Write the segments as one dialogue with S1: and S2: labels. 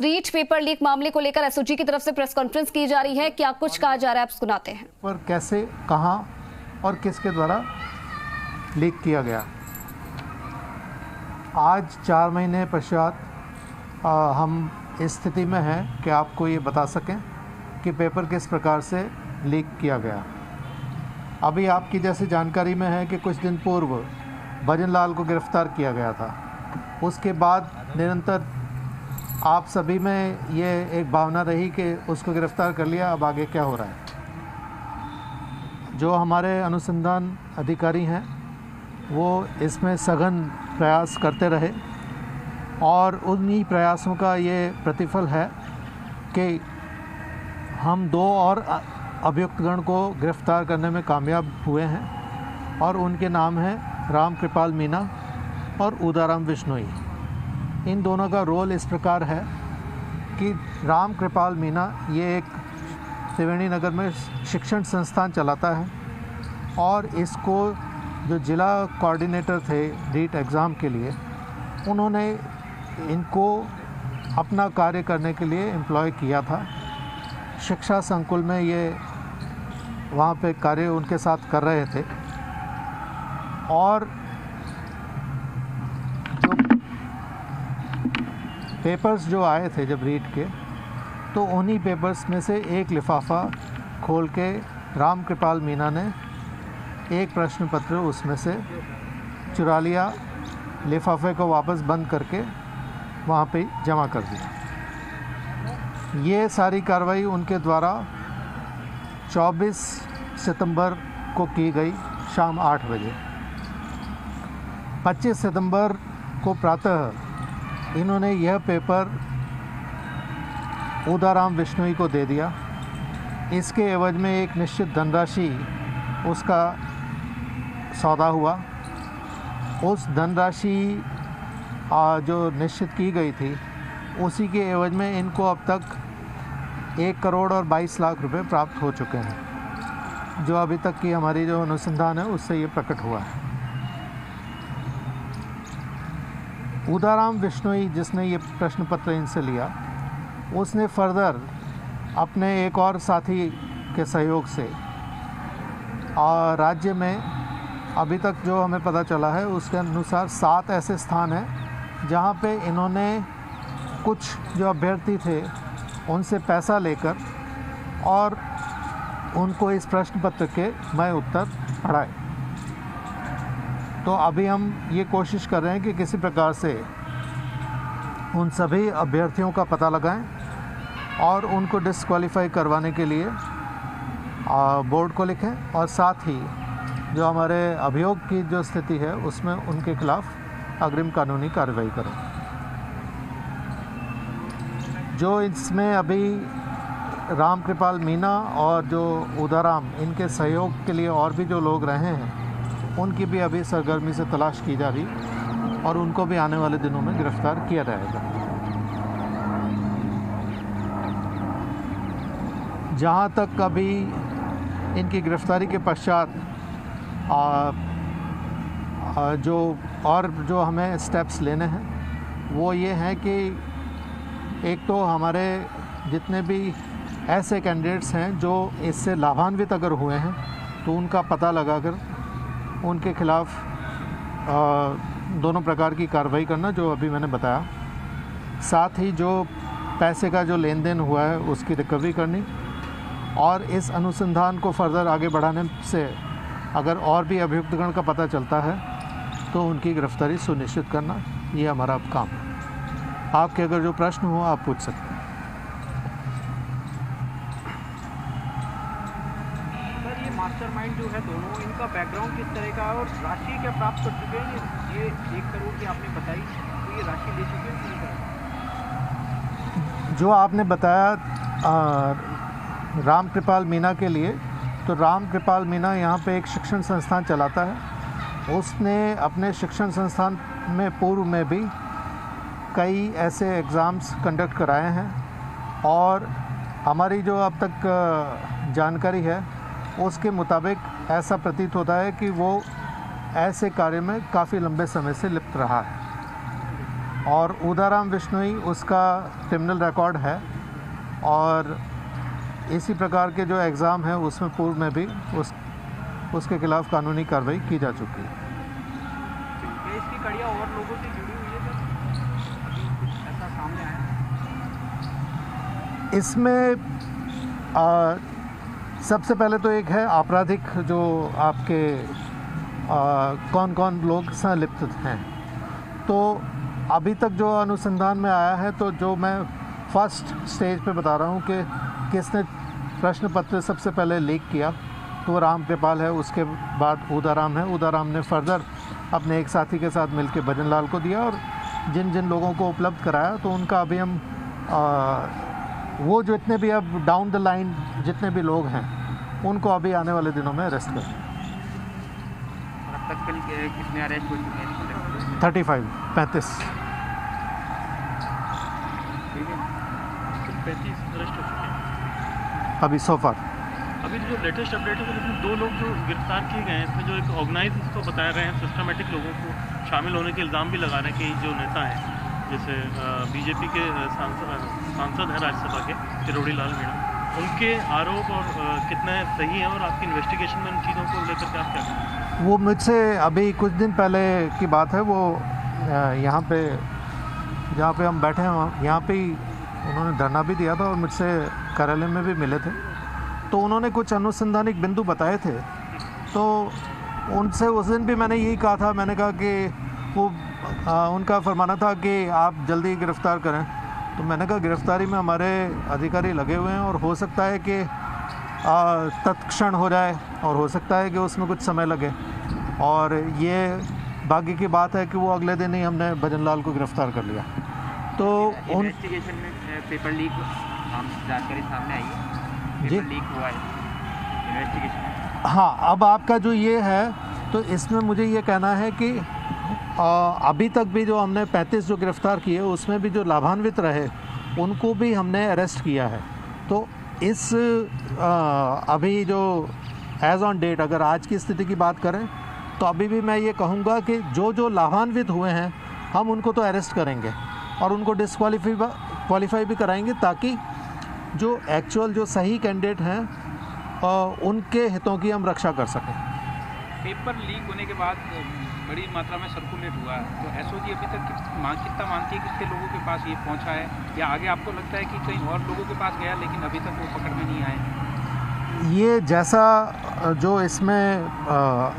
S1: REET paper leak मामले को लेकर एसओजी की तरफ से प्रेस कॉन्फ्रेंस की जा रही है। क्या कुछ कहा जा रहा है, आप सुनाते हैं।
S2: पर कैसे, कहां और किसके द्वारा लीक किया गया। आज 4 महीने पश्चात हम इस स्थिति में हैं कि आपको ये बता सकें कि पेपर किस प्रकार से लीक किया गया। अभी आपकी जैसे जानकारी में है कि कुछ दिन पूर्व भजन लाल को गिरफ्तार किया गया था। उसके बाद निरंतर आप सभी में ये एक भावना रही कि उसको गिरफ्तार कर लिया, अब आगे क्या हो रहा है। जो हमारे अनुसंधान अधिकारी हैं वो इसमें सघन प्रयास करते रहे और उन्हीं प्रयासों का ये प्रतिफल है कि हम 2 और अभियुक्तगण को गिरफ्तार करने में कामयाब हुए हैं और उनके नाम हैं राम कृपाल मीना और उदाराम विश्नोई। इन दोनों का रोल इस प्रकार है कि राम कृपाल मीना ये एक त्रिवेणी नगर में शिक्षण संस्थान चलाता है और इसको जो जिला कोऑर्डिनेटर थे रीट एग्ज़ाम के लिए, उन्होंने इनको अपना कार्य करने के लिए एम्प्लॉय किया था। शिक्षा संकुल में ये वहाँ पे कार्य उनके साथ कर रहे थे और जो पेपर्स जो आए थे जब रीट के, तो उन्हीं पेपर्स में से एक लिफाफा खोल के राम कृपाल मीना ने एक प्रश्न पत्र उसमें से चुरा लिया, लिफाफे को वापस बंद करके वहाँ पे जमा कर दिया। ये सारी कार्रवाई उनके द्वारा 24 सितंबर को की गई शाम 8 बजे। 25 सितंबर को प्रातः इन्होंने यह पेपर उदाराम विश्नोई को दे दिया। इसके एवज में एक निश्चित धनराशि उसका सौदा हुआ। उस धनराशि जो निश्चित की गई थी उसी के एवज में इनको अब तक 1 करोड़ और 22 लाख रुपए प्राप्त हो चुके हैं, जो अभी तक की हमारी जो अनुसंधान है उससे ये प्रकट हुआ है। उदाराम विश्नोई जिसने ये प्रश्न पत्र इनसे लिया, उसने फर्दर अपने एक और साथी के सहयोग से राज्य में अभी तक जो हमें पता चला है उसके अनुसार 7 ऐसे स्थान हैं जहाँ पे इन्होंने कुछ जो अभ्यर्थी थे उनसे पैसा लेकर और उनको इस प्रश्न पत्र के मैं उत्तर पढ़ाए। तो अभी हम ये कोशिश कर रहे हैं कि किसी प्रकार से उन सभी अभ्यर्थियों का पता लगाएं और उनको डिस्क्वालीफाई करवाने के लिए बोर्ड को लिखें और साथ ही जो हमारे अभियोग की जो स्थिति है उसमें उनके खिलाफ अग्रिम कानूनी कार्रवाई करें। जो इसमें अभी राम कृपाल मीना और जो उदाराम, इनके सहयोग के लिए और भी जो लोग रहे हैं उनकी भी अभी सरगर्मी से तलाश की जा रही और उनको भी आने वाले दिनों में गिरफ्तार किया जाएगा। जहाँ तक अभी इनकी गिरफ्तारी के पश्चात जो हमें स्टेप्स लेने हैं वो ये हैं कि एक तो हमारे जितने भी ऐसे कैंडिडेट्स हैं जो इससे लाभान्वित अगर हुए हैं तो उनका पता लगाकर उनके खिलाफ दोनों प्रकार की कार्रवाई करना, जो अभी मैंने बताया। साथ ही जो पैसे का जो लेन देन हुआ है उसकी रिकवरी करनी और इस अनुसंधान को फर्दर आगे बढ़ाने से अगर और भी अभियुक्तगण का पता चलता है तो उनकी गिरफ्तारी सुनिश्चित करना, ये हमारा अब काम है। आपके अगर जो प्रश्न हो आप पूछ सकते हैं।
S3: सर, ये मास्टरमाइंड जो है दोनों, इनका बैकग्राउंड किस तरह का है और राशि क्या प्राप्त कर चुके हैं? ये 1 करोड़ की आपने बताई, तो ये राशि ले चुके हैं?
S2: जो आपने बताया राम कृपाल मीना के लिए, तो राम कृपाल मीना यहाँ पे एक शिक्षण संस्थान चलाता है। उसने अपने शिक्षण संस्थान में पूर्व में भी कई ऐसे एग्ज़ाम्स कंडक्ट कराए हैं और हमारी जो अब तक जानकारी है उसके मुताबिक ऐसा प्रतीत होता है कि वो ऐसे कार्य में काफ़ी लंबे समय से लिप्त रहा है। और उदाराम विश्नोई उसका क्रिमिनल रिकॉर्ड है और इसी प्रकार के जो एग्ज़ाम है उसमें पूर्व में भी उसके खिलाफ कानूनी कार्रवाई की जा चुकी है।
S3: इसकी कड़ियाँ और लोगों से जुड़ी हुई है सर, अभी कुछ ऐसा सामने आया?
S2: इसमें सबसे पहले तो एक है आपराधिक जो आपके कौन कौन लोग संलिप्त हैं। तो अभी तक जो अनुसंधान में आया है, तो जो मैं फर्स्ट स्टेज पे बता रहा हूँ कि किसने प्रश्न पत्र सबसे पहले लीक किया, तो राम कृपाल है, उसके बाद उदाराम है। उदाराम ने फर्दर अपने एक साथी के साथ मिलकर भजन लाल को दिया और जिन जिन लोगों को उपलब्ध कराया, तो उनका अभी हम वो जो इतने भी अब डाउन द लाइन जितने भी लोग हैं उनको अभी आने वाले दिनों में अरेस्ट करें।
S3: अब तक कितने अरेस्ट हो चुके हैं?
S2: 35
S4: अरेस्ट हो चुके हैं
S2: अभी सो फार।
S4: अभी जो लेटेस्ट अपडेट है, तो इसमें 2 लोग जो गिरफ्तार किए गए हैं, इसमें जो एक ऑर्गेनाइज इसको बता रहे हैं, सिस्टमेटिक लोगों को शामिल होने के इल्ज़ाम भी लगा रहे हैं कि जो नेता हैं, जैसे बीजेपी के सांसद हैं राज्यसभा के किरोड़ी लाल मीणा, उनके आरोप और कितने सही हैं और आपकी इन्वेस्टिगेशन में इन चीज़ों को लेकर क्या क्या करें?
S2: वो मुझसे अभी कुछ दिन पहले की बात है, वो यहाँ पे जहाँ पे हम बैठे हैं यहाँ पे ही उन्होंने धरना भी दिया था और मुझसे कार्यालय में भी मिले थे। तो उन्होंने कुछ अनुसंधानिक बिंदु बताए थे, तो उनसे उस दिन भी मैंने यही कहा था। मैंने कहा कि वो उनका फरमाना था कि आप जल्दी गिरफ़्तार करें। तो मैंने कहा गिरफ़्तारी में हमारे अधिकारी लगे हुए हैं और हो सकता है कि तत्क्षण हो जाए और हो सकता है कि उसमें कुछ समय लगे, और ये भाग्य की बात है कि वो अगले दिन ही हमने भजन लाल को गिरफ़्तार कर लिया। तो
S3: इन्वेस्टिगेशन में पेपर लीक जानकारी सामने आई है, पेपर लीक हुआ है इन्वेस्टिगेशन।
S2: हाँ, अब आपका जो ये है, तो इसमें मुझे ये कहना है कि अभी तक भी जो हमने 35 जो गिरफ़्तार किए, उसमें भी जो लाभान्वित रहे उनको भी हमने अरेस्ट किया है। तो इस अभी जो एज़ ऑन डेट अगर आज की स्थिति की बात करें, तो अभी भी मैं ये कहूँगा कि जो लाभान्वित हुए हैं हम उनको तो अरेस्ट करेंगे और उनको क्वालिफाई भी कराएंगे, ताकि जो एक्चुअल जो सही कैंडिडेट हैं उनके हितों की हम रक्षा कर सकें।
S3: पेपर लीक होने के बाद बड़ी मात्रा में सर्कुलेट हुआ है, तो एसओजी अभी तक कितना मानती है कितने लोगों के पास ये पहुंचा है, या आगे आपको लगता है कि कहीं और लोगों के पास गया लेकिन अभी तक वो पकड़ में नहीं आए?
S2: ये जैसा जो इसमें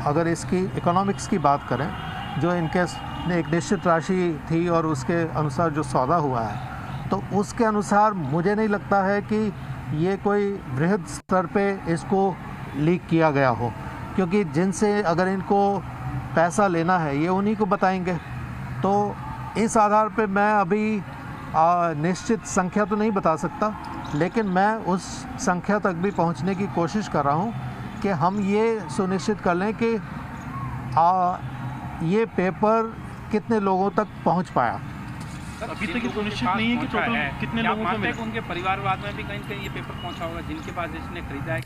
S2: अगर इसकी इकोनॉमिक्स की बात करें, जो इनके एक निश्चित राशि थी और उसके अनुसार जो सौदा हुआ है, तो उसके अनुसार मुझे नहीं लगता है कि ये कोई बृहद स्तर पे इसको लीक किया गया हो, क्योंकि जिनसे अगर इनको पैसा लेना है ये उन्हीं को बताएंगे। तो इस आधार पे मैं अभी निश्चित संख्या तो नहीं बता सकता, लेकिन मैं उस संख्या तक भी पहुंचने की कोशिश कर रहा हूं कि हम ये सुनिश्चित कर लें कि ये पेपर कितने लोगों तक पहुंच पाया।
S4: अभी तक सुनिश्चित नहीं है कि टोटल कितने लोगों को मिला।
S3: उनके परिवारवाद में भी कहीं ये पेपर पहुंचा होगा जिनके पास इसने खरीदा है।